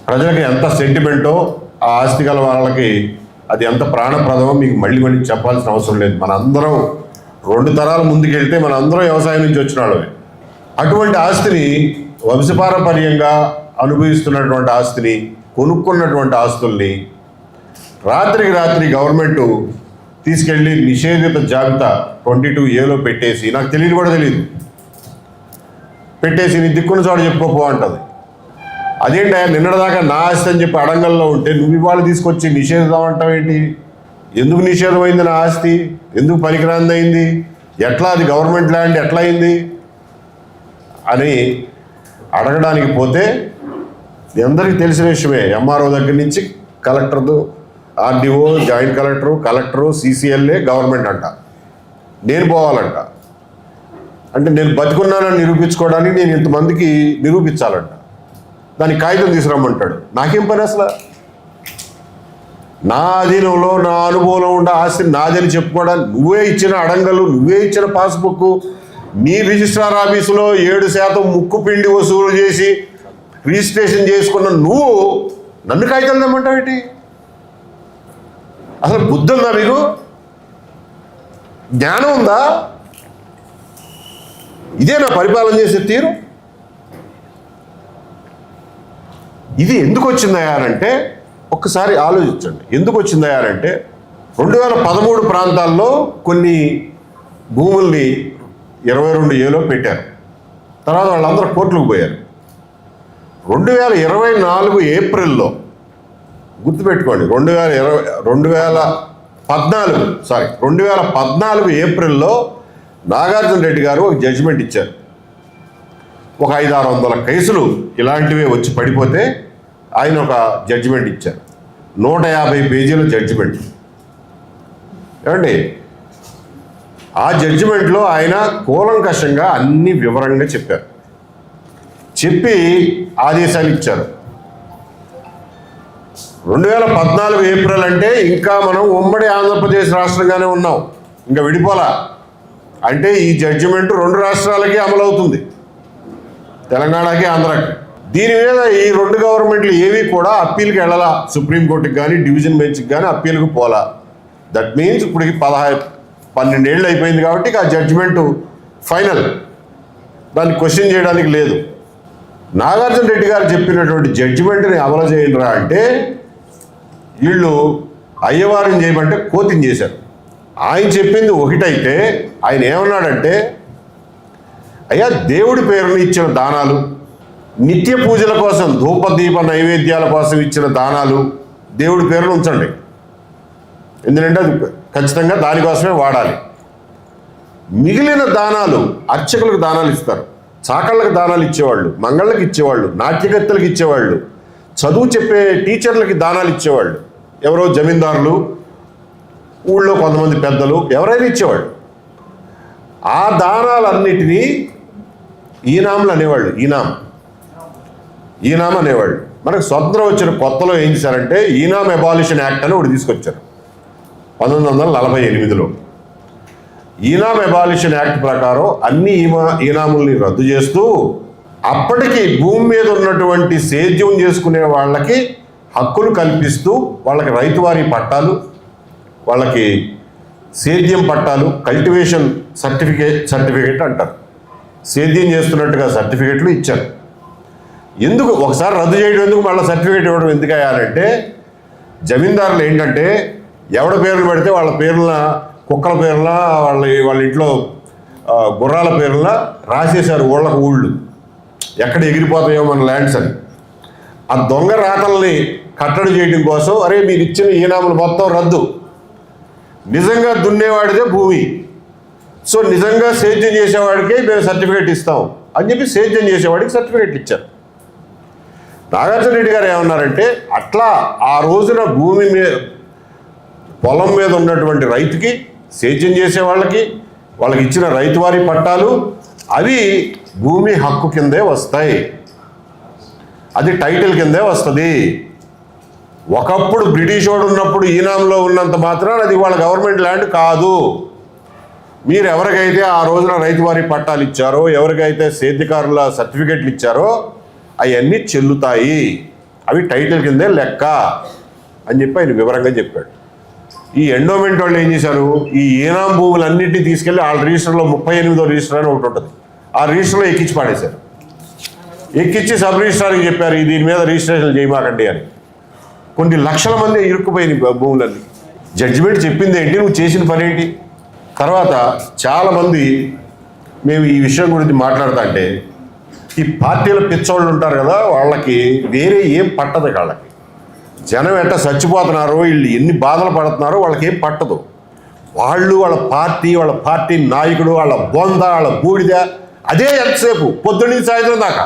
ప్రజలకి ఎంత సెంటిమెంటో ఆ ఆస్తి గల వాళ్ళకి అది ఎంత ప్రాణప్రదమో మీకు మళ్ళీ మళ్ళీ చెప్పాల్సిన అవసరం లేదు. మనందరం 2 తరాల ముందుకెళ్తే మనందరం వ్యవసాయం నుంచి వచ్చిన వాళ్ళమే. అటువంటి ఆస్తిని వంశపారంపర్యంగా అనుభవిస్తున్నటువంటి ఆస్తిని, కొనుక్కున్నటువంటి ఆస్తుల్ని రాత్రికి రాత్రి గవర్నమెంట్ తీసుకెళ్ళి నిషేధిత జాబితా 22A పెట్టేసి, నాకు తెలియదు కూడా తెలియదు, పెట్టేసి నీ దిక్కున్న చోట చెప్పుకోపో అంటది. అదేంటా నిన్నటిదాకా నా ఆస్తి అని చెప్పి అడంగల్లో ఉంటే నువ్వు ఇవాళ తీసుకొచ్చి నిషేధం అంటావు ఏంటి? ఎందుకు నిషేధమైంది నా ఆస్తి? ఎందుకు పనికిరాంది అయింది? ఎట్లా అది గవర్నమెంట్ ల్యాండ్ ఎట్లా అయింది అని అడగడానికి పోతే అందరికీ తెలిసిన విషయమే. ఎంఆర్ఓ దగ్గర నుంచి కలెక్టర్దు, RDO, joint collector, CCLA, government అంట. నేను పోవాలంట. అంటే నేను బతికున్నానని నిరూపించుకోవడానికి నేను ఇంతమందికి నిరూపించాలంట. దానికి కాగితం తీసుకురమ్మంటాడు. నాకేం పని అసలు? నా అధీనంలో నా అనుభవంలో ఉండే ఆస్తిని నాదని చెప్పుకోవడానికి నువ్వే ఇచ్చిన అడంగలు, నువ్వే ఇచ్చిన పాస్బుక్, నీ రిజిస్ట్రార్ ఆఫీసులో 7% ముక్కు పిండి వసూలు చేసి రిజిస్ట్రేషన్ చేసుకున్న నువ్వు నన్ను కాగితాలు తెమ్మంటావేంటి? అసలు బుద్ధి ఉందా మీకు? జ్ఞానం ఉందా? ఇదే నా పరిపాలన చేసే తీరు? ఇది ఎందుకు వచ్చిందయ్యారంటే ఒక్కసారి ఆలోచించండి. ఎందుకు వచ్చిందయ్యారంటే 2013 ప్రాంతాల్లో కొన్ని భూముల్ని 22A పెట్టారు. తర్వాత వాళ్ళందరూ కోర్టులకు పోయారు. 2024 ఏప్రిల్లో గుర్తుపెట్టుకోండి, 2014 ఏప్రిల్లో నాగార్జున రెడ్డి గారు ఒక జడ్జిమెంట్ ఇచ్చారు. ఒక 500-600 కేసులు ఇలాంటివే వచ్చి పడిపోతే ఆయన ఒక జడ్జిమెంట్ ఇచ్చారు. 150 పేజీల జడ్జిమెంట్. ఏమండి, ఆ జడ్జిమెంట్లో ఆయన కూలంకషంగా అన్ని వివరంగా చెప్పారు. చెప్పి ఆదేశాలు ఇచ్చారు. 2014 ఏప్రిల్ అంటే ఇంకా మనం ఉమ్మడి ఆంధ్రప్రదేశ్ రాష్ట్రంగానే ఉన్నాం, ఇంకా విడిపోలా. అంటే ఈ జడ్జిమెంట్ 2 రాష్ట్రాలకి అమలవుతుంది, తెలంగాణకి, ఆంధ్రాకి. దీని మీద ఈ 2 గవర్నమెంట్లు ఏవి కూడా అప్పీల్కి వెళ్ళాలా. సుప్రీంకోర్టుకి కానీ డివిజన్ బెంచ్కి కానీ అప్పీల్కి పోలా. దట్ మీన్స్ ఇప్పటికి 12 ఏళ్ళు అయిపోయింది కాబట్టి ఆ జడ్జిమెంటు ఫైనల్, దాన్ని క్వశ్చన్ చేయడానికి లేదు. నాగార్జున రెడ్డి గారు చెప్పినటువంటి జడ్జిమెంట్ని అమలు చేయండిరా అంటే వీళ్ళు అయ్యవారిని చేయమంటే కోతిని చేశారు. ఆయన చెప్పింది ఒకటైతే ఆయన ఏమన్నాడంటే, అయ్యా దేవుడి పేరుని ఇచ్చిన దానాలు, నిత్య పూజల కోసం ధూపదీప నైవేద్యాల కోసం ఇచ్చిన దానాలు దేవుడి పేరును ఉంచండి, ఎందుకంటే అది ఖచ్చితంగా దానికోసమే వాడాలి. మిగిలిన దానాలు అర్చకులకు దానాలు ఇస్తారు, చాకళ్ళకి దానాలు ఇచ్చేవాళ్ళు, మంగళ్ళకి ఇచ్చేవాళ్ళు, నాట్యకత్తెలకు ఇచ్చేవాళ్ళు, చదువు చెప్పే టీచర్లకి దానాలు ఇచ్చేవాళ్ళు, ఎవరో జమీందారులు, ఊళ్ళో కొంతమంది పెద్దలు, ఎవరైనా ఇచ్చేవాళ్ళు. ఆ దానాలన్నిటినీ ఈనాములు అనేవాళ్ళు. ఈనాం అనేవాళ్ళు. మనకు స్వతంత్రం వచ్చిన కొత్తలో ఏం చేశారంటే ఈనామ్ అబాలిషన్ యాక్ట్ అని ఒకటి తీసుకొచ్చారు 1948లో. ఈనామ్ అబాలిషన్ యాక్ట్ ప్రకారం అన్ని ఈనాముల్ని రద్దు చేస్తూ అప్పటికి భూమి మీద ఉన్నటువంటి సేద్యం చేసుకునే వాళ్ళకి హక్కులు కల్పిస్తూ వాళ్ళకి రైతువారీ పట్టాలు, వాళ్ళకి సేద్యం పట్టాలు, కల్టివేషన్ సర్టిఫికేట్ అంటారు, సేద్యం చేస్తున్నట్టుగా సర్టిఫికేట్లు ఇచ్చారు. ఎందుకు ఒకసారి రద్దు చేయడం ఎందుకు, మళ్ళీ సర్టిఫికేట్ ఇవ్వడం ఎందుకు అయ్యారంటే జమీందారులు ఏంటంటే ఎవడ పేర్లు పెడితే వాళ్ళ పేర్ల, కుక్కల పేర్ల, వాళ్ళ ఇంట్లో గుర్రాల పేర్ల రాసేశారు ఊళ్ళు ఎక్కడ ఎగిరిపోతాయో మన ల్యాండ్స్ అని. ఆ దొంగ రాతల్ని కట్టడి చేయడం కోసం అరే మీరు ఇచ్చిన ఈనాములు మొత్తం రద్దు, నిజంగా దున్నేవాడిదే భూమి, సో నిజంగా సేద్యం చేసేవాడికే మేము సర్టిఫికేట్ ఇస్తాం అని చెప్పి సేద్యం చేసేవాడికి సర్టిఫికేట్ ఇచ్చారు. నాగార్జున రెడ్డి గారు ఏమన్నారంటే అట్లా ఆ రోజున భూమి మీద పొలం మీద ఉన్నటువంటి రైతుకి, సేద్యం చేసే వాళ్ళకి ఇచ్చిన రైతువారీ పట్టాలు అవి భూమి హక్కు కిందే వస్తాయి, అది టైటిల్ కిందే వస్తుంది. ఒకప్పుడు బ్రిటిష్ వాడు ఉన్నప్పుడు ఈనాంలో ఉన్నంత మాత్రాన అది వాళ్ళ గవర్నమెంట్ ల్యాండ్ కాదు. మీరు ఎవరికైతే ఆ రోజున రైతువారీ పట్టాలు ఇచ్చారో, ఎవరికైతే సేద్యకారుల సర్టిఫికెట్లు ఇచ్చారో అవన్నీ చెల్లుతాయి అవి టైటిల్ కిందే లెక్క అని చెప్పి ఆయన వివరంగా చెప్పాడు. ఈ ఎండోమెంట్ వాళ్ళు ఏం చేశారు, ఈ ఈనాం భూములన్నింటినీ తీసుకెళ్ళి వాళ్ళ రిజిస్టర్లో 38వ రిజిస్టర్ అని ఒకటి ఉంటుంది, ఆ రిజిస్టర్లో ఎక్కించి పాడేశారు. ఎక్కించి సబ్ రిజిస్ట్రార్కి చెప్పారు దీని మీద రిజిస్ట్రేషన్ చేయమాకండి అని. కొన్ని లక్షల మంది ఇరుక్కుపోయినాయి భూములన్నీ. జడ్జిమెంట్ చెప్పింది ఏంటి, నువ్వు చేసిన పని ఏంటి? తర్వాత చాలామంది మేము ఈ విషయం గురించి మాట్లాడుతా అంటే ఈ పార్టీల పిచ్చోళ్ళు ఉంటారు కదా, వాళ్ళకి వేరే ఏం పట్టదు. వాళ్ళకి జనం ఎట్లా చచ్చిపోతున్నారో, వీళ్ళు ఎన్ని బాధలు పడుతున్నారో వాళ్ళకి ఏం పట్టదు. వాళ్ళు వాళ్ళ పార్టీ నాయకుడు, వాళ్ళ బొంద, వాళ్ళ బూడిద, అదే ఎంతసేపు పొద్దున్నీ సాయంత్రం దాకా.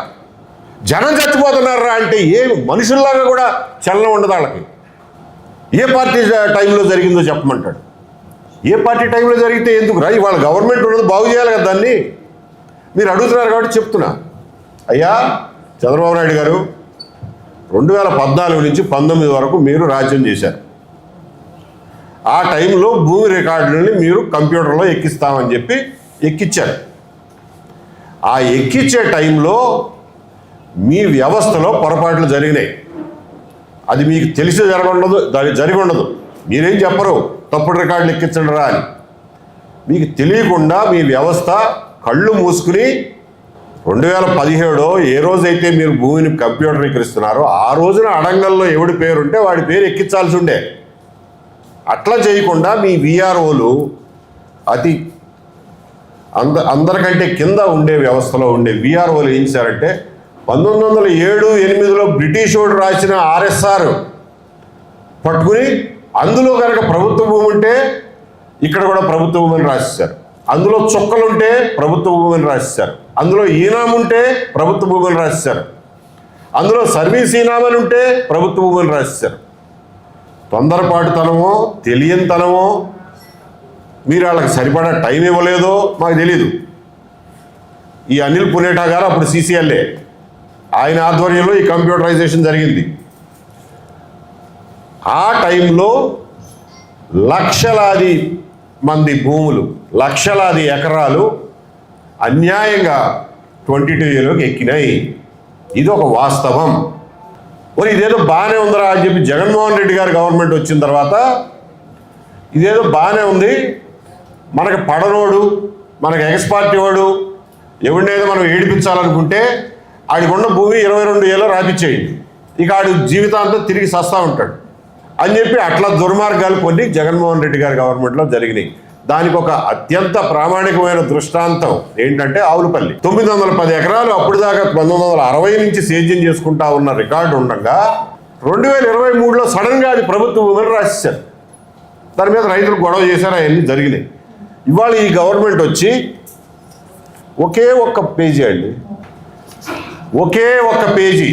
జనం చచ్చిపోతున్నారా అంటే ఏం మనుషుల్లాగా కూడా చలనం ఉండదు వాళ్ళకి. ఏ పార్టీ టైంలో జరిగిందో చెప్పమంటాడు. ఏ పార్టీ టైంలో జరిగితే ఎందుకు రా, ఇవాళ గవర్నమెంట్ ఉన్నది బాగు చేయాలి కదా దాన్ని. మీరు అడుగుతున్నారు కాబట్టి చెప్తున్నా. అయ్యా చంద్రబాబు నాయుడు గారు 2014 నుంచి 19 వరకు మీరు రాజ్యం చేశారు. ఆ టైంలో భూమి రికార్డులని మీరు కంప్యూటర్లో ఎక్కిస్తామని చెప్పి ఎక్కించారు. ఆ ఎక్కించే టైంలో మీ వ్యవస్థలో పొరపాట్లు జరిగినాయి. అది మీకు తెలిసి జరిగి ఉండదు. మీరేం చెప్పరు తప్పుడు రికార్డులు ఎక్కించండి రా అని. మీకు తెలియకుండా మీ వ్యవస్థ కళ్ళు మూసుకుని 2017 ఏ రోజైతే మీరు భూమిని కంప్యూటరీకరిస్తున్నారో ఆ రోజున అడంగల్లో ఎవడి పేరుంటే వాడి పేరు ఎక్కించాల్సి ఉండే. అట్లా చేయకుండా మీ విఆర్ఓలు అందరికంటే కింద ఉండే వ్యవస్థలో ఉండే విఆర్ఓలు ఏం చేశారంటే 1907-8లో బ్రిటిష్ వాడు రాసిన ఆర్ఎస్ఆర్ పట్టుకుని అందులో కనుక ప్రభుత్వ భూమి ఉంటే ఇక్కడ కూడా ప్రభుత్వ భూమిని రాసేశారు. అందులో చుక్కలుంటే ప్రభుత్వ భూమిని రాసేశారు. అందులో ఈనాం ఉంటే ప్రభుత్వ భూమిని రాసేశారు. అందులో సర్వీస్ ఈనామని ఉంటే ప్రభుత్వ భూమిని రాసేశారు. తొందరపాటుతనమో తెలియనితనమో, మీరు వాళ్ళకి సరిపడా టైం ఇవ్వలేదో మాకు తెలీదు. ఈ అనిల్ పునేటా గారు అప్పుడు CCLA, ఆయన ఆధ్వర్యంలో ఈ కంప్యూటరైజేషన్ జరిగింది. ఆ టైంలో లక్షలాది మంది భూములు, లక్షలాది ఎకరాలు అన్యాయంగా 22Aలోకి ఎక్కినాయి. ఇది ఒక వాస్తవం. మరి ఇదేదో బాగానే ఉందిరా అని చెప్పి జగన్మోహన్ రెడ్డి గారి గవర్నమెంట్ వచ్చిన తర్వాత ఇదేదో బాగానే ఉంది, మనకు పడనోడు, మనకు ఎక్స్పార్టీ వాడు ఎవరినైతే మనం ఏడిపించాలనుకుంటే ఆడికున్న భూమి 22 రాపిచ్చేయండి, ఇక ఆడి జీవితాంతం తిరిగి సస్తా ఉంటాడు అని చెప్పి అట్లా దుర్మార్గాలు కొన్ని జగన్మోహన్ రెడ్డి గారి గవర్నమెంట్లో జరిగినాయి. దానికి ఒక అత్యంత ప్రామాణికమైన దృష్టాంతం ఏంటంటే ఆవులపల్లి. 910 ఎకరాలు అప్పుడు దాకా 1960 నుంచి సేద్యం చేసుకుంటా ఉన్న రికార్డు ఉండగా 2023లో సడన్గా అది ప్రభుత్వ భూమిని రాసేశారు. దాని మీద రైతులు గొడవ చేశారు, అవన్నీ జరిగినాయి. ఇవాళ ఈ గవర్నమెంట్ వచ్చి ఒకే ఒక్క పేజీ అండి, ఒకే ఒక్క పేజీ,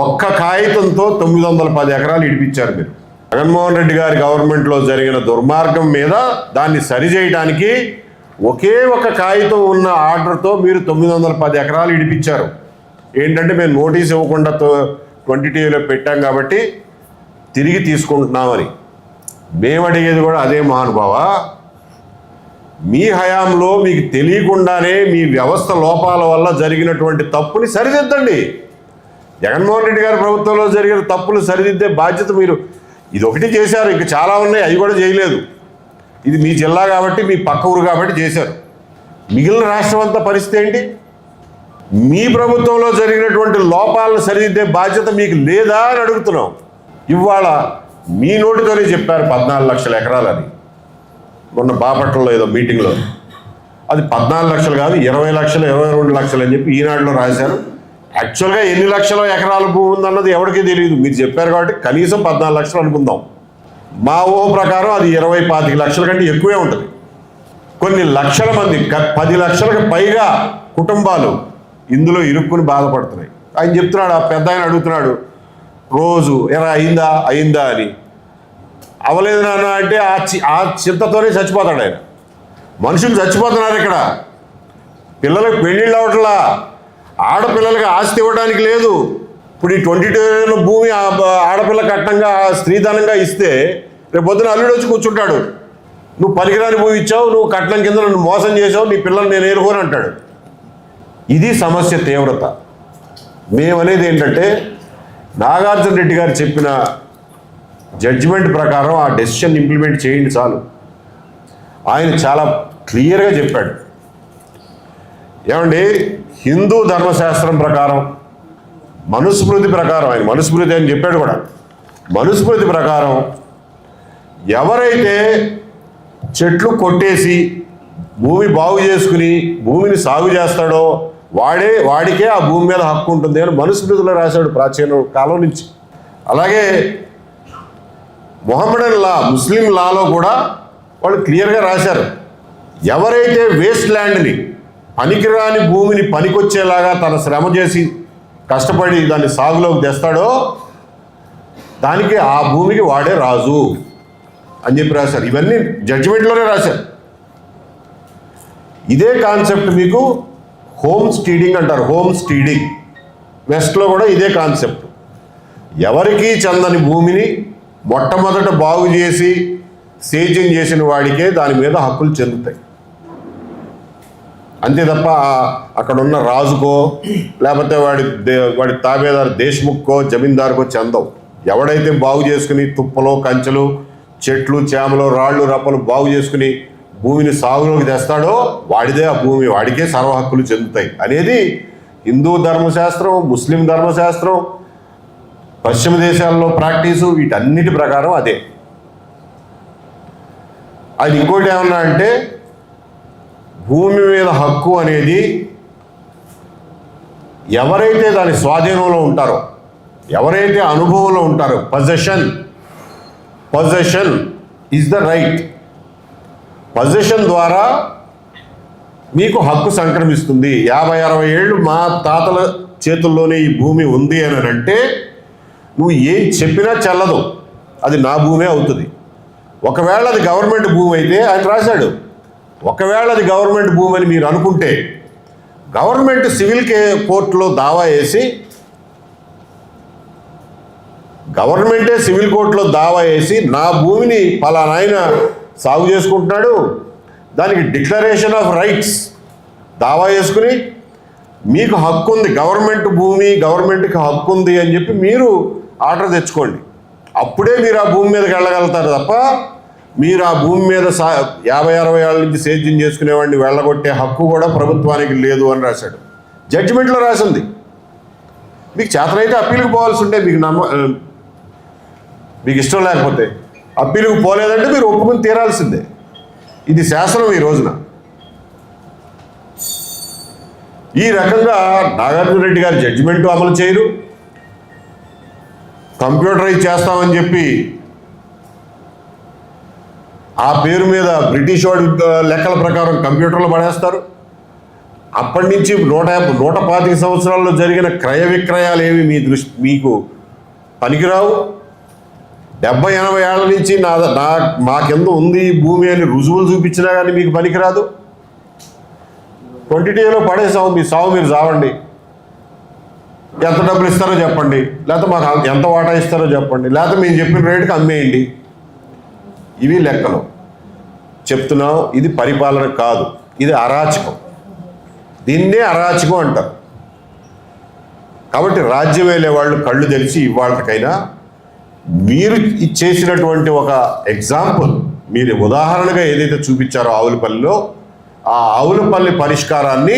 ఒక్క కాగితంతో 910 ఎకరాలు ఇడిపించారు మీరు. జగన్మోహన్ రెడ్డి గారి గవర్నమెంట్లో జరిగిన దుర్మార్గం మీద దాన్ని సరిచేయడానికి ఒకే ఒక కాగితం ఉన్న ఆర్డర్తో మీరు 910 ఎకరాలు ఇడిపించారు. ఏంటంటే మేము నోటీస్ ఇవ్వకుండా 22Aలో పెట్టాం కాబట్టి తిరిగి తీసుకుంటున్నామని. మేము అడిగేది కూడా అదే మహానుభావ, మీ హయాంలో మీకు తెలియకుండానే మీ వ్యవస్థ లోపాల వల్ల జరిగినటువంటి తప్పుని సరిదిద్దండి. జగన్మోహన్ రెడ్డి గారి ప్రభుత్వంలో జరిగిన తప్పులు సరిదిద్దే బాధ్యత మీరు ఇది ఒకటి చేశారు, ఇంకా చాలా ఉన్నాయి, అవి కూడా చేయలేదు. ఇది మీ జిల్లా కాబట్టి, మీ పక్క ఊరు కాబట్టి చేశారు. మిగిలిన రాష్ట్రం అంతా పరిస్థితి ఏంటి? మీ ప్రభుత్వంలో జరిగినటువంటి లోపాలను సరిదిద్దే బాధ్యత మీకు లేదా అని అడుగుతున్నాం. ఇవాళ మీ నోటితోనే చెప్పారు 14 లక్షల ఎకరాలని. మొన్న బాపట్లలో ఏదో మీటింగ్లో అది 14 లక్షలు కాదు, 20 లక్షలు, 22 లక్షలు అని చెప్పి ఈనాడులో రాశారు. యాక్చువల్గా ఎన్ని లక్షల ఎకరాల భూమి ఉందన్నది ఎవరికీ తెలియదు. మీరు చెప్పారు కాబట్టి కనీసం 14 లక్షలు అనుకుందాం. మా ఊహ ప్రకారం అది 20-25 లక్షల కంటే ఎక్కువే ఉంటుంది. కొన్ని లక్షల మంది, 10 లక్షలకు పైగా కుటుంబాలు ఇందులో ఇరుక్కుని బాధపడుతున్నాయి. ఆయన చెప్తున్నాడు, ఆ పెద్ద ఆయన అడుగుతున్నాడు రోజు, ఎరా అయిందా అని. అవలేదు నాన్న అంటే ఆ చింతతోనే చచ్చిపోతాడు ఆయన. మనుషులు చచ్చిపోతున్నారు ఇక్కడ. పిల్లలకు పెళ్ళిళ్ళు అవట్లా, ఆడపిల్లలకి ఆస్తి ఇవ్వడానికి లేదు. ఇప్పుడు ఈ 22 భూమి ఆడపిల్ల కట్నంగా స్త్రీధనంగా ఇస్తే రేపు పొద్దున అల్లుడు వచ్చి కూర్చుంటాడు, నువ్వు పనికిరాని భూమి ఇచ్చావు, నువ్వు కట్నం కింద నన్ను మోసం చేసావు, నీ పిల్లలు నేను ఏరుకోని అంటాడు. ఇది సమస్య తీవ్రత. మేమనేది ఏంటంటే నాగార్జున రెడ్డి గారు చెప్పిన జడ్జిమెంట్ ప్రకారం ఆ డెసిషన్ ఇంప్లిమెంట్ చేయండి చాలు. ఆయన చాలా క్లియర్గా చెప్పాడు. ఏమండి, హిందూ ధర్మశాస్త్రం ప్రకారం, మనుస్మృతి ప్రకారం, ఆయన మనుస్మృతి అని చెప్పాడు కూడా, మనుస్మృతి ప్రకారం ఎవరైతే చెట్లు కొట్టేసి భూమి బాగు చేసుకుని భూమిని సాగు చేస్తాడో వాడికే ఆ భూమి మీద హక్కు ఉంటుంది అని మనుస్మృతిలో రాశాడు ప్రాచీన కాలం నుంచి. అలాగే మొహమ్మడన్ లా, ముస్లిం లాలో కూడా వాళ్ళు క్లియర్గా రాశారు, ఎవరైతే వేస్ట్ ల్యాండ్ని, పనికిరాని భూమిని పనికొచ్చేలాగా తన శ్రమ చేసి కష్టపడి దాన్ని సాగులోకి తెస్తాడో దానికి ఆ భూమికి వాడే రాజు అని చెప్పి రాశారు. ఇవన్నీ జడ్జిమెంట్లోనే రాశారు. ఇదే కాన్సెప్ట్ మీకు హోమ్ స్టీడింగ్ అంటారు. హోమ్ స్టీడింగ్ వెస్ట్లో కూడా ఇదే కాన్సెప్ట్. ఎవరికీ చెందని భూమిని మొట్టమొదట బాగు చేసి సేద్యం చేసిన వాడికే దాని మీద హక్కులు చెందుతాయి. అంతే తప్ప అక్కడ ఉన్న రాజుకో లేకపోతే వాడి తాబేదారు దేశ్ముఖ్కో జమీందారుకో చెందవు. ఎవడైతే బాగు చేసుకుని తుప్పలో కంచెలు చెట్లు చేమలు రాళ్ళు రప్పలు బాగు చేసుకుని భూమిని సాగులోకి తెస్తాడో వాడిదే ఆ భూమి, వాడికే సర్వ హక్కులు చెందుతాయి అనేది హిందూ ధర్మశాస్త్రం, ముస్లిం ధర్మశాస్త్రం, పశ్చిమ దేశాల్లో ప్రాక్టీసు, వీటన్నిటి ప్రకారం అదే. అది ఇంకోటి ఏమన్నా అంటే భూమి మీద హక్కు అనేది ఎవరైతే దాని స్వాధీనంలో ఉంటారో, ఎవరైతే అనుభవంలో ఉంటారో, possession is the right. Possession ద్వారా మీకు హక్కు సంక్రమిస్తుంది. 50-60 ఏళ్ళు మా తాతల చేతుల్లోనే ఈ భూమి ఉంది అని అంటే నువ్వు ఏం చెప్పినా చెల్లదు, అది నా భూమే అవుతుంది. ఒకవేళ అది గవర్నమెంట్ భూమి అయితే, ఆయన రాశాడు, ఒకవేళ అది గవర్నమెంట్ భూమి అని మీరు అనుకుంటే గవర్నమెంట్ సివిల్ కోర్టులో దావా వేసి, గవర్నమెంటే సివిల్ కోర్టులో దావా వేసి నా భూమిని పలానాయన సాగు చేసుకుంటున్నాడు, దానికి డిక్లరేషన్ ఆఫ్ రైట్స్ దావా వేసుకుని మీకు హక్కు ఉంది, గవర్నమెంట్ భూమి గవర్నమెంట్కి హక్కు ఉంది అని చెప్పి మీరు ఆర్డర్ తెచ్చుకోండి. అప్పుడే మీరు ఆ భూమి మీదకి వెళ్ళగలుగుతారు తప్ప మీరు ఆ భూమి మీద 50-60 ఏళ్ళ నుంచి సేద్యం చేసుకునేవాడిని వెళ్ళగొట్టే హక్కు కూడా ప్రభుత్వానికి లేదు అని రాశాడు. జడ్జిమెంట్లో రాసింది. మీకు చేతనైతే అప్పీలుకు పోవాల్సి ఉంటే, మీకు ఇష్టం లేకపోతే అప్పీలుకు పోలేదంటే మీరు ఒప్పుకుని తీరాల్సిందే. ఇది శాసనం ఈ రోజున. ఈ రకంగా నాగార్జున రెడ్డి గారు జడ్జిమెంటు అమలు చేయరు, కంప్యూటరైజ్ చేస్తామని చెప్పి ఆ పేరు మీద బ్రిటిష్ వాడి లెక్కల ప్రకారం కంప్యూటర్లో పడేస్తారు. అప్పటి నుంచి 125 సంవత్సరాల్లో జరిగిన క్రయ విక్రయాలు ఏవి మీకు పనికిరావు. 70-80 ఏళ్ళ నుంచి మా కింద ఉంది ఈ భూమి అని రుజువులు చూపించినా కానీ మీకు పనికిరాదు. 22లో పడేసాము, మీ సాగు మీరు చావండి, ఎంత డబ్బులు ఇస్తారో చెప్పండి, లేకపోతే మాకు ఎంత వాటా ఇస్తారో చెప్పండి, లేకపోతే మేము చెప్పిన రేటుకి అమ్మేయండి. ఇవి లెక్కలు చెప్తున్నాం. ఇది పరిపాలన కాదు, ఇది అరాచకం. దీన్నే అరాచకం అంటారు. కాబట్టి రాజ్యం వెళ్ళే వాళ్ళు కళ్ళు తెరిచి ఇవాళకైనా మీరు చేసినటువంటి ఒక ఎగ్జాంపుల్, మీరు ఉదాహరణగా ఏదైతే చూపించారో ఆవులపల్లిలో, ఆ ఆవులపల్లి పరిష్కారాన్ని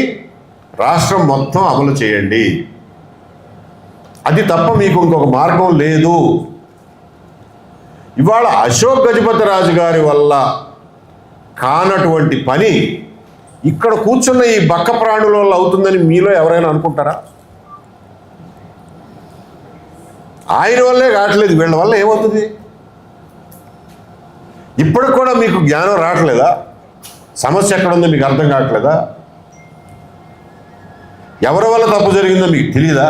రాష్ట్రం మొత్తం అమలు చేయండి. అది తప్ప మీకు ఇంకొక మార్గం లేదు. ఇవాళ అశోక్ గజపతి రాజు గారి వల్ల కానటువంటి పని ఇక్కడ కూర్చున్న ఈ బక్క ప్రాణుల వల్ల అవుతుందని మీలో ఎవరైనా అనుకుంటారా? ఆయన వల్లే కావట్లేదు, వీళ్ళ వల్ల ఏమవుతుంది? ఇప్పటికి కూడా మీకు జ్ఞానం రావట్లేదా? సమస్య ఎక్కడ ఉందో మీకు అర్థం కావట్లేదా? ఎవరి వల్ల తప్పు జరిగిందో మీకు తెలియదా?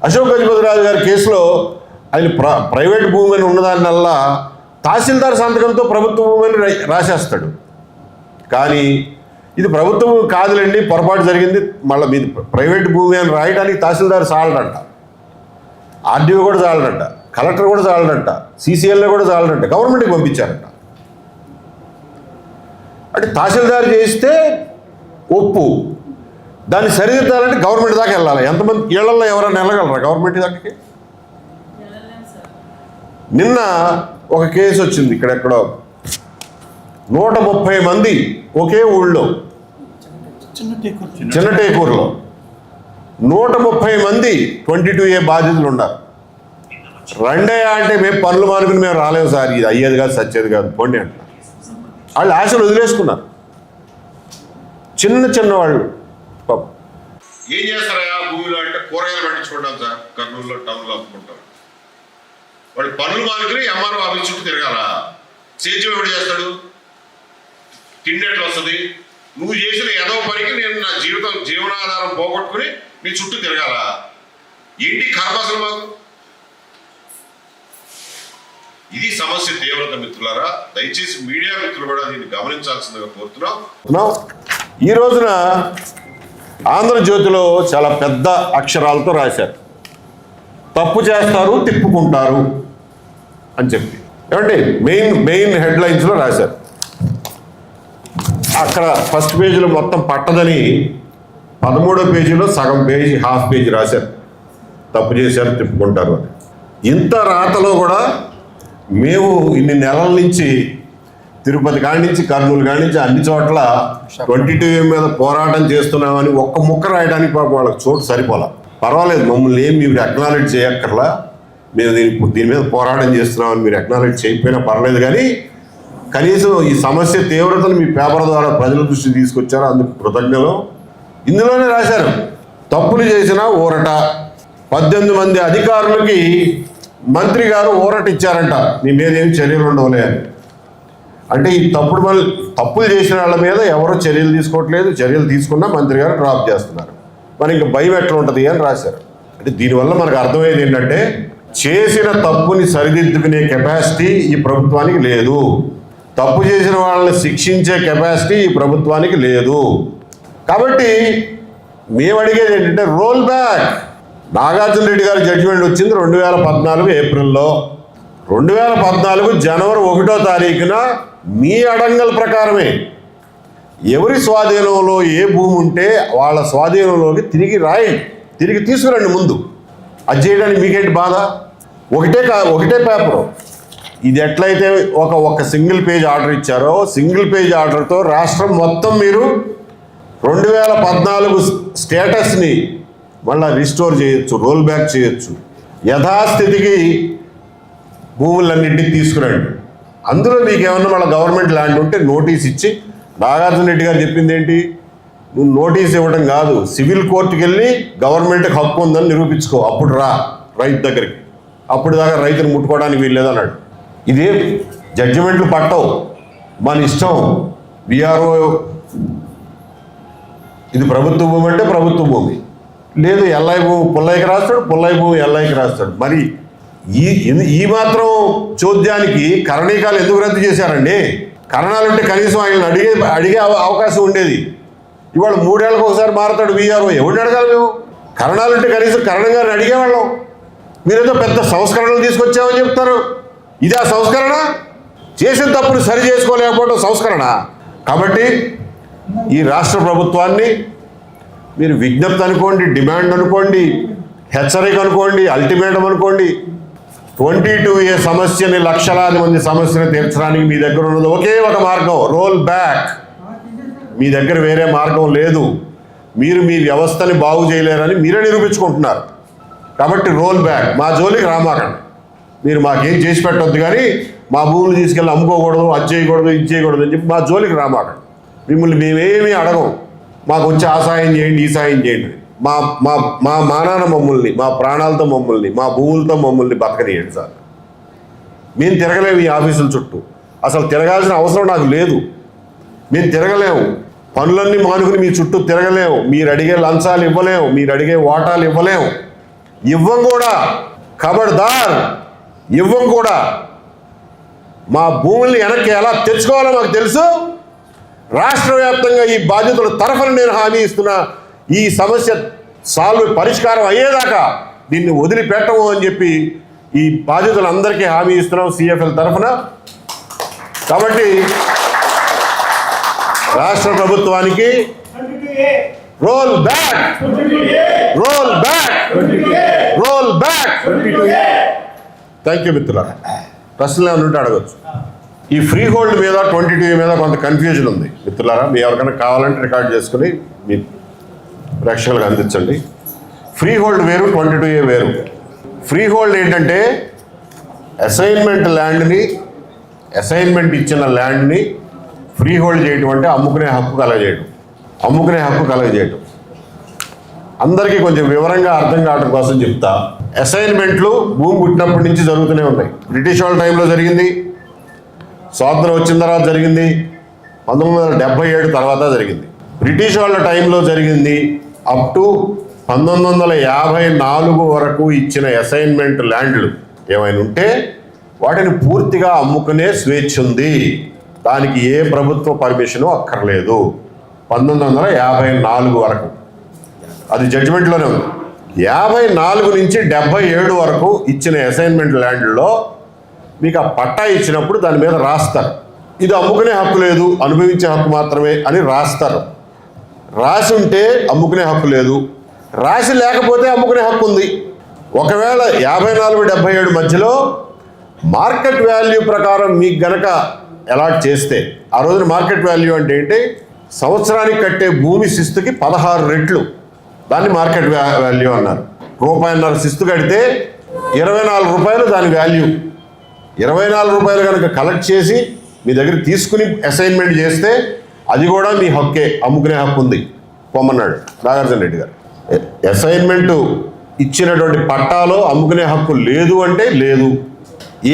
అశోక్ గజపతి రాజు గారి కేసులో ఆయన ప్రైవేట్ భూమి అని ఉన్నదానివల్ల తహసీల్దార్ సంతకంతో ప్రభుత్వ భూమిని రాసేస్తాడు. కానీ ఇది ప్రభుత్వం కాదులేండి, పొరపాటు జరిగింది, మళ్ళీ మీది ప్రైవేట్ భూమి అని రాయడానికి తహసీల్దార్ చాలడంట, ఆర్డీఓ కూడా చాలడంట, కలెక్టర్ కూడా చాలడంట, సీసీఎల్ఏ కూడా చాలడంట, గవర్నమెంట్కి పంపించారంట. అంటే తహసీల్దార్ చేస్తే ఒప్పు, దాన్ని సరిదిద్దాలంటే గవర్నమెంట్ దాకా వెళ్ళాలి. ఎంతమంది ఇళ్లలో ఎవరైనా వెళ్ళగలరా గవర్నమెంట్ దగ్గరికి? నిన్న ఒక కేసు వచ్చింది ఇక్కడెక్కడో, 130 మంది ఒకే ఊళ్ళో, చిన్న టేకూరులో 130 మంది 22A బాధితులు ఉన్నారు. రండే అంటే మేము పనులు మానుకుని మేము రాలేము సార్, ఇది అయ్యేది కాదు సచ్చేది కాదు పోండి అంట. వాళ్ళు ఆశలు వదిలేసుకున్నారు. చిన్న వాళ్ళు పాపం. ఏం చేస్తారా భూమిలో అంటే కూరగాయలు పండించుకుంటాం సార్, కర్నూలులో టౌన్లో అమ్ముకుంటాం. వాళ్ళు పనులు మానుకుని ఎంఆర్ఓ ఆఫీస్ చుట్టూ తిరగాల. సేద్యం ఎవడు చేస్తాడు? తిండి ఎట్లా వస్తుంది? నువ్వు చేసిన ఏదో పనికి నేను నా జీవనాధారం పోగొట్టుకుని నీ చుట్టూ తిరగాల. ఏంటి కర్మసలు మాకు? ఇది సమస్య తీవ్రత మిత్రులారా. దయచేసి మీడియా మిత్రులు కూడా దీన్ని గమనించాల్సిందిగా కోరుతున్నాం. ఈ రోజున ఆంధ్రజ్యోతిలో చాలా పెద్ద అక్షరాలతో రాశారు, తప్పు చేస్తారు తిప్పుకుంటారు అని చెప్పి. ఏమంటే మెయిన్ హెడ్లైన్స్లో రాశారు. అక్కడ ఫస్ట్ పేజీలో మొత్తం పట్టదని 13వ పేజీలో సగం పేజీ, హాఫ్ పేజీ రాశారు, తప్పు చేశారు తిప్పుకుంటారు అని. ఇంత రాతలో కూడా మేము ఇన్ని నెలల నుంచి తిరుపతి కాడి నుంచి కర్నూలు కాడి నుంచి అన్ని చోట్ల 22A మీద పోరాటం చేస్తున్నామని ఒక్క ముక్క రాయడానికి పాపం వాళ్ళకి చోటు సరిపోలా. పర్వాలేదు, మమ్మల్ని ఏం మీరు అక్నాలెడ్జ్ చేయక్కర్లా, మేము దీని మీద పోరాటం చేస్తున్నామని మీరు అక్నాలెడ్జ్ చేయకపోయినా పర్లేదు, కానీ కనీసం ఈ సమస్య తీవ్రతను మీ పేపర్ ద్వారా ప్రజల దృష్టి తీసుకొచ్చారు, అందుకు కృతజ్ఞతలు. ఇందులోనే రాశారు, తప్పులు చేసిన ఊరట. 18 మంది అధికారులకి మంత్రి గారు ఊరట ఇచ్చారంట, మీ మీద ఏమి చర్యలు ఉండవులే అని. అంటే ఈ తప్పులు చేసిన వాళ్ళ మీద ఎవరు చర్యలు తీసుకోవట్లేదు, చర్యలు తీసుకున్నా మంత్రి గారు డ్రాప్ చేస్తున్నారు. మరి ఇంకా భయం ఎట్లా ఉంటుంది అని రాశారు. అంటే దీనివల్ల మనకు అర్థమయ్యేది ఏంటంటే, చేసిన తప్పుని సరిదిద్దుకునే కెపాసిటీ ఈ ప్రభుత్వానికి లేదు, తప్పు చేసిన వాళ్ళని శిక్షించే కెపాసిటీ ఈ ప్రభుత్వానికి లేదు. కాబట్టి మేము అడిగేది ఏంటంటే రోల్ బ్యాక్. నాగార్జున రెడ్డి గారి జడ్జిమెంట్ వచ్చింది 2014 ఏప్రిల్లో. 2014 జనవరి 1వ తారీఖున మీ అడంగల్ ప్రకారమే ఎవరి స్వాధీనంలో ఏ భూమి ఉంటే వాళ్ళ స్వాధీనంలోకి తిరిగి తీసుకురండి ముందు. అది చేయడానికి మీకేంటి బాధ? ఒకటే పేపరు. ఇది ఎట్లయితే ఒక సింగిల్ పేజ్ ఆర్డర్ ఇచ్చారో, సింగిల్ పేజ్ ఆర్డర్తో రాష్ట్రం మొత్తం మీరు 2014 స్టేటస్ని మళ్ళీ రిస్టోర్ చేయొచ్చు, రోల్ బ్యాక్ చేయొచ్చు, యథాస్థితికి భూములన్నింటినీ తీసుకురండి. అందులో మీకు ఏమన్నా మళ్ళీ గవర్నమెంట్ ల్యాండ్ ఉంటే నోటీస్ ఇచ్చి, నాగార్జున రెడ్డి గారు చెప్పింది ఏంటి, నువ్వు నోటీస్ ఇవ్వడం కాదు, సివిల్ కోర్టుకి వెళ్ళి గవర్నమెంట్కి హక్కు ఉందని నిరూపించుకో, అప్పుడు రా రైతు దగ్గరికి, అప్పుడు దాకా రైతును ముట్టుకోవడానికి వీల్లేదన్నాడు. ఇదే జడ్జిమెంట్లు పట్టవు, మన ఇష్టం. విఆర్ఓ ఇది ప్రభుత్వ భూమి అంటే ప్రభుత్వ భూమి, లేదు ఎల్ఐ భూమి పుల్లయ్యకి రాస్తాడు, పుల్లయ్య భూమి ఎల్ఐకి రాస్తాడు. మరి ఈ మాత్రం చోద్యానికి కరణీకాలు ఎందుకు రద్దు చేశారండి? కరణాలుంటే కనీసం ఆయన అడిగే అవకాశం ఉండేది. ఇవాళ 3 ఏళ్ళకి ఒకసారి మారతాడు విఆర్ఓ, ఎవరిని అడగాలి మేము? కరణాలుంటే కనీసం కరణం గారిని అడిగేవాళ్ళం. మీరేదో పెద్ద సంస్కరణలు తీసుకొచ్చామని చెప్తారు, ఇది ఆ సంస్కరణ? చేసిన తప్పును సరి చేసుకోలేకపోవడం సంస్కరణ? కాబట్టి ఈ రాష్ట్ర ప్రభుత్వాన్ని మీరు విజ్ఞప్తి అనుకోండి, డిమాండ్ అనుకోండి, హెచ్చరిక అనుకోండి, అల్టిమేటం అనుకోండి, 22A సమస్యని, లక్షలాది మంది సమస్యను తీర్చడానికి మీ దగ్గర ఉన్నది ఒకే ఒక మార్గం, రోల్ బ్యాక్. మీ దగ్గర వేరే మార్గం లేదు. మీరు మీ వ్యవస్థని బాగు చేయలేరని మీరే నిరూపించుకుంటున్నారు. కాబట్టి రోల్ బ్యాక్. మా జోలికి రామాకండి, మీరు మాకేం చేసి పెట్టొద్దు, కానీ మా భూములు తీసుకెళ్ళి అమ్ముకోకూడదు, అది చేయకూడదు, ఇది చేయకూడదు అని చెప్పి మా జోలికి రామాకండి. మిమ్మల్ని మేమేమీ అడగం, మాకు వచ్చి ఆ సాయం చేయండి, ఈ సాయం చేయండి. మా మా మా మానాన మమ్మల్ని, మా ప్రాణాలతో మమ్మల్ని, మా భూములతో మమ్మల్ని బతకనియండి సార్. మేము తిరగలేము ఈ ఆఫీసుల చుట్టూ, అసలు తిరగాల్సిన అవసరం నాకు లేదు. మేము తిరగలేము, పనులన్నీ మానుకుని మీ చుట్టూ తిరగలేము. మీరు అడిగే లంచాలు ఇవ్వలేము, మీరు అడిగే వాటాలు ఇవ్వలేము, ఇవ్వం కూడా. ఖబర్దార్, ఇవ్వం కూడా. మా భూముల్ని వెనక్కి ఎలా తెచ్చుకోవాలో మాకు తెలుసు. రాష్ట్ర వ్యాప్తంగా ఈ బాధ్యతల తరఫున నేను హామీ ఇస్తున్నా, ఈ సమస్య పరిష్కారం అయ్యేదాకా దీన్ని వదిలిపెట్టము అని చెప్పి ఈ బాధ్యతలందరికీ హామీ ఇస్తున్నాం CFL తరఫున. కాబట్టి రాష్ట్ర ప్రభుత్వానికి roll back, roll back, roll back. Thank you మిత్రులారా. ప్రశ్నలు ఏమైనా ఉంటే అడగచ్చు. ఈ ఫ్రీ హోల్డ్ మీద 22A మీద కొంత కన్ఫ్యూజన్ ఉంది మిత్రులారా. మీ ఎవరికైనా కావాలంటే రికార్డ్ చేసుకుని మీ ప్రేక్షకులకు అందించండి. ఫ్రీ హోల్డ్ వేరు, 22A వేరు. ఫ్రీ హోల్డ్ ఏంటంటే అసైన్మెంట్ ఇచ్చిన ల్యాండ్ని ఫ్రీ హోల్డ్ చేయటం అంటే అమ్ముకునే హక్కు కలగజేయటం. అందరికీ కొంచెం వివరంగా అర్థం కావడం కోసం చెప్తా. అసైన్మెంట్లు భూమి పుట్టినప్పటి నుంచి జరుగుతూనే ఉన్నాయి. బ్రిటిష్ వాళ్ళ టైంలో జరిగింది, స్వాతంత్రం వచ్చిన తర్వాత జరిగింది, 1977 తర్వాత జరిగింది. బ్రిటిష్ వాళ్ళ టైంలో జరిగింది అప్ టు 1954 వరకు ఇచ్చిన అసైన్మెంట్ ల్యాండ్లు ఏమైనా ఉంటే వాటిని పూర్తిగా అమ్ముకునే స్వేచ్ఛ ఉంది. దానికి ఏ ప్రభుత్వ పర్మిషను అక్కర్లేదు. 1954 వరకు అది జడ్జిమెంట్లోనే ఉంది. 54 నుంచి 77 వరకు ఇచ్చిన అసైన్మెంట్ ల్యాండ్లో మీకు ఆ పట్టా ఇచ్చినప్పుడు దాని మీద రాస్తారు, ఇది అమ్ముకునే హక్కు లేదు, అనుభవించే హక్కు మాత్రమే అని రాస్తారు. రాసి ఉంటే అమ్ముకునే హక్కు లేదు, రాసి లేకపోతే అమ్ముకునే హక్కు ఉంది. ఒకవేళ 54-77 మధ్యలో మార్కెట్ వాల్యూ ప్రకారం మీకు గనక అలాట్ చేస్తే, ఆ రోజున మార్కెట్ వాల్యూ అంటే ఏంటి, సంవత్సరానికి కట్టే భూమి శిస్తుకి 16 రెట్లు, దాన్ని మార్కెట్ వాల్యూ అన్నారు. ₹1.5 శిస్తు కడితే 24 రూపాయలు దాని వాల్యూ. 24 రూపాయలు కనుక కలెక్ట్ చేసి మీ దగ్గర తీసుకుని అసైన్మెంట్ చేస్తే అది కూడా మీ హక్కే, అమ్ముకునే హక్కు ఉంది పొమ్మన్నాడు నాగార్జున రెడ్డి గారు. అసైన్మెంట్ ఇచ్చినటువంటి పట్టాలో అమ్ముకునే హక్కు లేదు అంటే లేదు,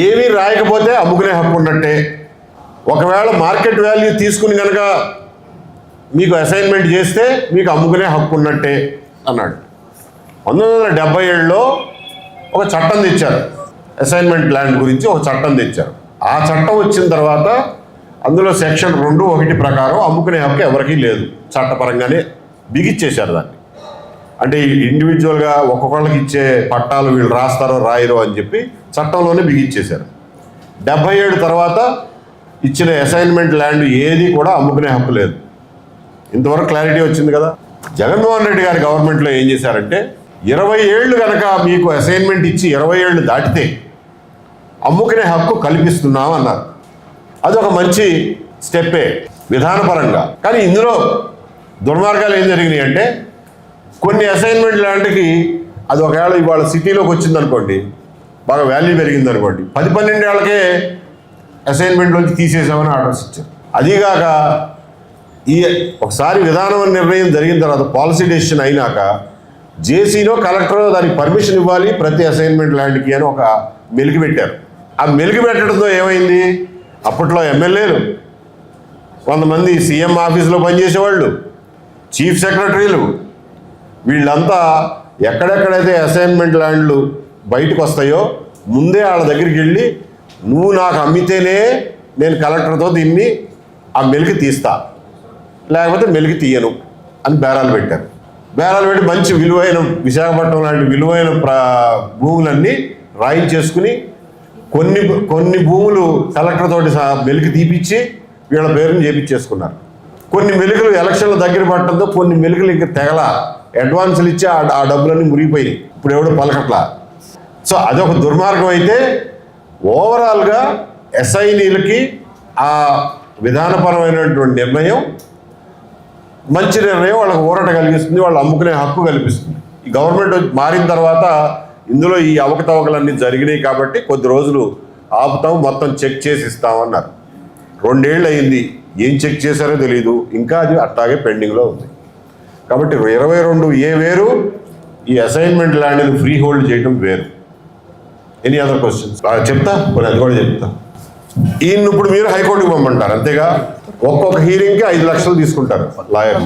ఏమీ రాయకపోతే అమ్ముకునే హక్కు ఉన్నట్టే. ఒకవేళ మార్కెట్ వాల్యూ తీసుకుని కనుక మీకు అసైన్మెంట్ చేస్తే మీకు అమ్ముకునే హక్కు ఉన్నట్టే అన్నాడు. 1977లో ఒక చట్టం తెచ్చారు, అసైన్మెంట్ ల్యాండ్ గురించి ఒక చట్టం తెచ్చారు. ఆ చట్టం వచ్చిన తర్వాత అందులో సెక్షన్ 2(1) ప్రకారం అమ్ముకునే హక్కు ఎవరికీ లేదు, చట్టపరంగానే బిగిచ్చేశారు దాన్ని. అంటే ఇండివిజువల్గా ఒక్కొక్కళ్ళకి ఇచ్చే పట్టాలు వీళ్ళు రాస్తారో రాయరో అని చెప్పి చట్టంలోనే బిగిచ్చేశారు. 77 తర్వాత ఇచ్చిన అసైన్మెంట్ ల్యాండ్ ఏది కూడా అమ్ముకునే హక్కు లేదు. ఇంతవరకు క్లారిటీ వచ్చింది కదా. జగన్మోహన్ రెడ్డి గారి గవర్నమెంట్లో ఏం చేశారంటే 20 ఏళ్ళు కనుక మీకు అసైన్మెంట్ ఇచ్చి 20 ఏళ్ళు దాటితే అమ్ముకునే హక్కు కల్పిస్తున్నాం అన్నారు. అది ఒక మంచి స్టెప్పే విధానపరంగా. కానీ ఇందులో దుర్మార్గాలు ఏం జరిగినాయి అంటే, కొన్ని అసైన్మెంట్ ల్యాండ్కి అది ఒకవేళ ఇవాళ సిటీలోకి వచ్చిందనుకోండి, బాగా వాల్యూ పెరిగిందనుకోండి, 10-12 ఏళ్ళకే అసైన్మెంట్లోంచి తీసేసామని ఆర్డర్స్ ఇచ్చారు. అదీగాక ఈ ఒకసారి విధానం నిర్ణయం జరిగిన తర్వాత పాలసీ డెసిషన్ అయినాక జేసీనో కలెక్టరో దానికి పర్మిషన్ ఇవ్వాలి ప్రతి అసైన్మెంట్ ల్యాండ్కి అని ఒక మెలికి పెట్టారు. ఆ మెలికి పెట్టడంతో ఏమైంది, అప్పట్లో ఎమ్మెల్యేలు, కొంతమంది సీఎం ఆఫీసులో పనిచేసేవాళ్ళు, చీఫ్ సెక్రటరీలు, వీళ్ళంతా ఎక్కడెక్కడైతే అసైన్మెంట్ ల్యాండ్లు బయటకు వస్తాయో ముందే వాళ్ళ దగ్గరికి వెళ్ళి, నువ్వు నాకు అమ్మితేనే నేను కలెక్టర్తో దీన్ని ఆ మెలికి తీస్తా, లేకపోతే మెలికి తీయను అని బేరాలు పెట్టారు. బేరాలు పెట్టి మంచి విలువైన విశాఖపట్నం లాంటి విలువైన భూములన్నీ రాయించేసుకుని కొన్ని భూములు కలెక్టర్ తోటి మెలికి తీపిచ్చి వీళ్ళ పేరుని చేపించేసుకున్నారు. కొన్ని మెలికలు ఎలక్షన్ల దగ్గర పడటంతో కొన్ని మెలికలు ఇంకా తెగల అడ్వాన్సులు ఇచ్చి ఆ డబ్బులన్నీ మురిగిపోయినాయి. ఇప్పుడు ఎవడో పలకట్లా. సో అదొక దుర్మార్గం. అయితే ఓవరాల్గా ఎస్ఐనీలకి ఆ విధానపరమైనటువంటి నిర్ణయం మంచి నిర్ణయం, వాళ్ళకి ఊరట కలిగిస్తుంది, వాళ్ళు అమ్ముకునే హక్కు కల్పిస్తుంది. ఈ గవర్నమెంట్ మారిన తర్వాత ఇందులో ఈ అవకతవకలన్నీ జరిగినాయి కాబట్టి కొద్ది రోజులు ఆపుతాం, మొత్తం చెక్ చేసి ఇస్తామన్నారు. 2 ఏళ్ళు అయింది, ఏం చెక్ చేశారో తెలియదు, ఇంకా అది అట్లాగే పెండింగ్లో ఉంది. కాబట్టి 22A వేరు, ఈ అసైన్మెంట్ ల్యాండ్ని ఫ్రీ హోల్డ్ చేయడం వేరు. ఎనీ అదర్ క్వశ్చన్స్ చెప్తా, కొన్ని అది కూడా చెప్తా. ఈయన ఇప్పుడు మీరు హైకోర్టుకి పంపంటారు, అంతేగా. ఒక్కొక్క హీరింగ్కి 5 లక్షలు తీసుకుంటారు లాయర్.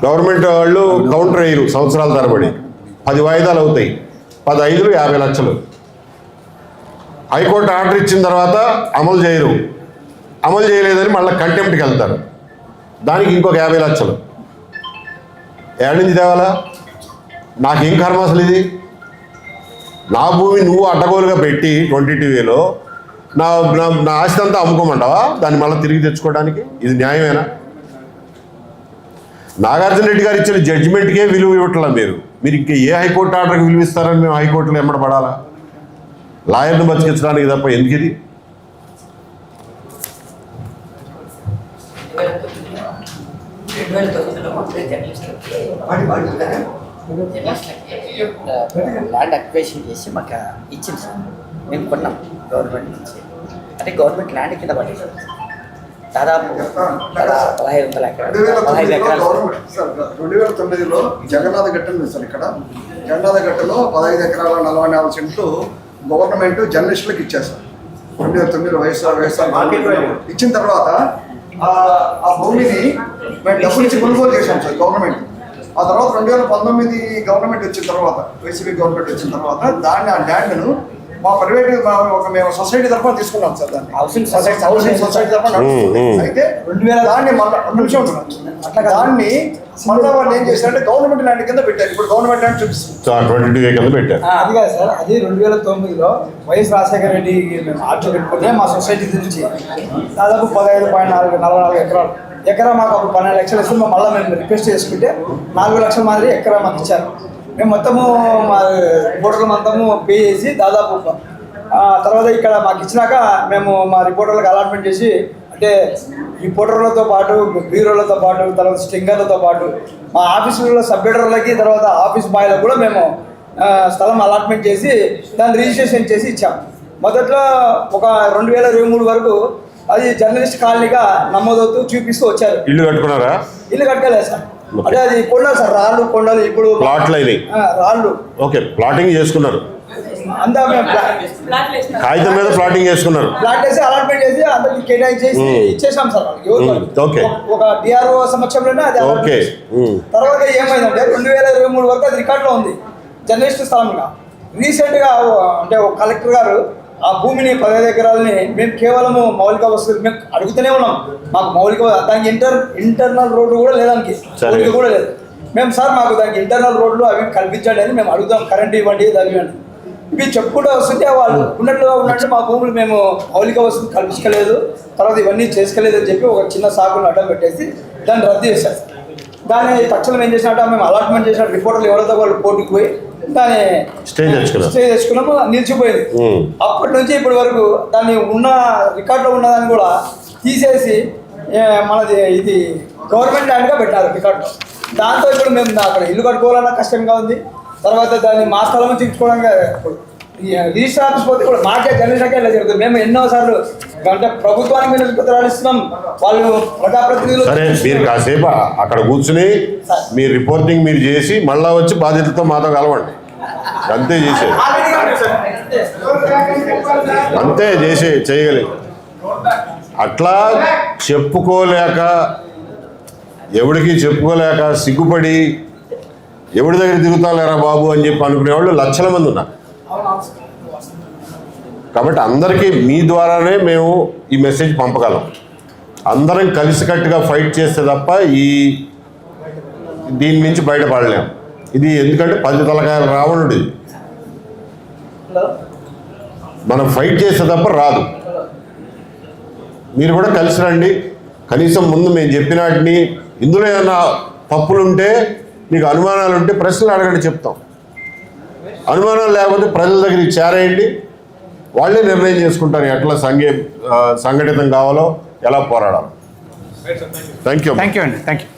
గవర్నమెంట్ వాళ్ళు కౌంటర్ అయ్యారు సంవత్సరాల తరబడి, 10 వాయిదాలు అవుతాయి, 10 5లు 50 లక్షలు. హైకోర్టు ఆర్డర్ ఇచ్చిన తర్వాత అమలు చేయరు, అమలు చేయలేదని మళ్ళీ కంటెంప్ట్కి వెళ్తారు, దానికి ఇంకొక 50 లక్షలు. ఏడు నుంచి తేవాలా? నాకేం కర్మ అసలు ఇది? నా భూమి నువ్వు అడ్డగోలుగా పెట్టి 22Aలో నా ఆస్తి అంతా అమ్ముకోమంటావా దాన్ని మళ్ళీ తిరిగి తెచ్చుకోవడానికి? ఇది న్యాయమేనా? నాగార్జున రెడ్డి గారు ఇచ్చిన జడ్జిమెంట్కే విలువ ఇవ్వట్లా మీరు ఇంకా ఏ హైకోర్టు ఆర్డర్కి విలువ ఇస్తారని మేము హైకోర్టులో ఎమ్మడబడాలా? లాయర్ను బతికించడానికి తప్ప ఎందుకు ఇది? ల్యాండ్ అక్వేషన్ చేసి మాకు ఇచ్చింది సార్, మేము కొన్నాం గవర్నమెంట్ నుంచి. అంటే గవర్నమెంట్ ల్యాండ్ కింద పడింది దాదాపు 1500 ఎకరాలు. 15 ఎకరాలు 2009లో జగన్నాథ గట్ట ఉంది సార్. ఇక్కడ జగన్నాథ గట్టలో 15 ఎకరాల 44 సెంట్లు గవర్నమెంట్ జర్నలిస్టులకు ఇచ్చారు సార్. 2009 వైఎస్ఆర్ ఇచ్చిన తర్వాత ఆ భూమిని మేము డబ్బులు ఇచ్చి కొనుగోలు చేశాం సార్ గవర్నమెంట్. ఆ తర్వాత 2019 గవర్నమెంట్ వచ్చిన తర్వాత, వైసీపీ గవర్నమెంట్ వచ్చిన తర్వాత దాన్ని ఆ ల్యాండ్ను మా ప్రైవేట్ మేము సొసైటీ తరఫున తీసుకున్నాం సార్. దాన్ని హౌసింగ్ సొసైటీ తరఫున అయితే 2000 దాన్ని మళ్ళీ నిమిషం అట్లా దాన్ని మళ్ళీ వాళ్ళు ఏం చేశారంటే గవర్నమెంట్ ల్యాండ్ కింద పెట్టారు. ఇప్పుడు గవర్నమెంట్ ల్యాండ్ చూపిస్తుంది. అది కాదు సార్, అది 2009లో వైఎస్ రాజశేఖర రెడ్డి మేము ఆర్డర్ పెట్టుకుంటే మా సొసైటీ నుంచి దాదాపు 15.44 ఎకరాలు. ఎకరా మాకు అప్పుడు 12 లక్షలు ఇస్తే మళ్ళీ మేము రిక్వెస్ట్ చేసుకుంటే 4 లక్షల మాదిరి ఎకరా మాకు ఇచ్చారు. మేము మొత్తము మా రిపోర్టర్లు మొత్తము పే చేసి దాదాపు తర్వాత ఇక్కడ మాకు ఇచ్చినాక మేము మా రిపోర్టర్లకు అలాట్మెంట్ చేసి, అంటే రిపోర్టర్లతో పాటు బ్యూరోలతో పాటు తర్వాత స్టింగర్లతో పాటు మా ఆఫీసులలో సబ్ ఎడిటర్లకి తర్వాత ఆఫీస్ బాయ్లకు కూడా మేము స్థలం అలాట్మెంట్ చేసి దాన్ని రిజిస్ట్రేషన్ చేసి ఇచ్చాం. మొదట్లో ఒక 2023 వరకు అది జర్నలిస్ట్ కాలనీగా నమోదవుతూ చూపిస్తూ వచ్చారు. ఇల్లు కట్టుకున్నారా? ఇల్లు కట్టుకోలేదు సార్, అంటే అది కొండలు సార్, రాళ్ళు కొండలు. ఇప్పుడు ప్లాట్లు అయినాయి, రాళ్ళు. ఓకే, ప్లాటింగ్ చేసుకున్నారు, అంతా మేము కాగితం మీద ప్లాటింగ్ చేసుకున్నారు. ప్లాట్ వేసి అలాట్మెంట్ చేసి అందరికి కేటాయించేసి ఇచ్చేసాం సార్. ఓకే, ఒక డిఆర్ఓ సమక్షంలోనే అది. ఓకే. తర్వాత ఏమైందంటే 2023 వరకు అది రికార్డులో ఉంది జర్నలిస్ట్ స్థలంగా. రీసెంట్గా అంటే ఒక కలెక్టర్ గారు ఆ భూమిని 15 ఎకరాలని మేము కేవలము మౌలిక వసతులు మేము అడుగుతూనే ఉన్నాం. మాకు మౌలిక దానికి ఇంటర్నల్ రోడ్డు కూడా లేదానికి కూడా లేదు. మేము సార్ మాకు దానికి ఇంటర్నల్ రోడ్లు అవి కల్పించండి అని మేము అడుగుతాం, కరెంట్ ఇవ్వండి, దాని ఇవ్వండి. ఇవి చెప్పుకుంటూ వస్తుంటే వాళ్ళు ఉన్నట్టు మా భూములు మేము మౌలిక వసతులు కల్పించలేదు, తర్వాత ఇవన్నీ చేసుకోలేదు అని చెప్పి ఒక చిన్న సాకులను అడ్డం పెట్టేసి దాన్ని రద్దు చేశారు. దాన్ని తక్షణం ఏం చేసినట్టు మేము అలాట్మెంట్ చేసిన రిపోర్టర్లు ఎవరితో వాళ్ళు పోటీకి పోయి దాన్ని స్టే తెచ్చుకున్నాము, నిలిచిపోయింది. అప్పటి నుంచి ఇప్పటి వరకు దాన్ని ఉన్న రికార్డులో ఉన్నదాన్ని కూడా తీసేసి మనది ఇది గవర్నమెంట్ ల్యాండ్గా పెట్టారు రికార్డులో. దాంతో ఇప్పుడు మేము అక్కడ ఇల్లు కట్టుకోవాలన్నా కష్టంగా ఉంది. తర్వాత దాన్ని మా స్థలం తీర్చుకోవడానికి రిజిస్టర్ ఆఫీస్ పోతే కూడా మాకే జర్నలిస్ట్కే ఇలా జరుగుతుంది. మేము ఎన్నోసార్లు అంటే ప్రభుత్వానికి మేము పత్రాలు ఇస్తున్నాం, వాళ్ళు ప్రజాప్రతినిధులు. సరే, మీరు కాసేపు అక్కడ కూర్చుని మీ రిపోర్టింగ్ మీరు చేసి మళ్ళా వచ్చి బాధ్యతతో మాతో కలవండి. అంతే చేసేది, అంతే చేయగలిగి. అట్లా చెప్పుకోలేక ఎవడికి చెప్పుకోలేక సిగ్గుపడి ఎవడి దగ్గర తిరుగుతాలేరా బాబు అని చెప్పి అనుకునేవాళ్ళు లక్షల మంది ఉన్నారు. కాబట్టి అందరికీ మీ ద్వారానే మేము ఈ మెసేజ్ పంపగలం. అందరం కలిసికట్టుగా ఫైట్ చేస్తే తప్ప దీని నుంచి బయటపడలేం. ఇది ఎందుకంటే 10 తలకాయల రావణుడు. ఇది మనం ఫైట్ చేస్తే తప్ప రాదు. మీరు కూడా కలిసి రండి. కనీసం ముందు మేము చెప్పిన వాటిని, ఇందులో ఏమైనా తప్పులుంటే మీకు అనుమానాలు ఉంటే ప్రశ్నలు అడగండి, చెప్తాం. అనుమానాలు లేకపోతే ప్రజల దగ్గరికి చేరేయండి, వాళ్ళే నిర్ణయం చేసుకుంటారు ఎట్లా సంఘటితం కావాలో, ఎలా పోరాడాలో. థ్యాంక్ యూ అండి. Thank you.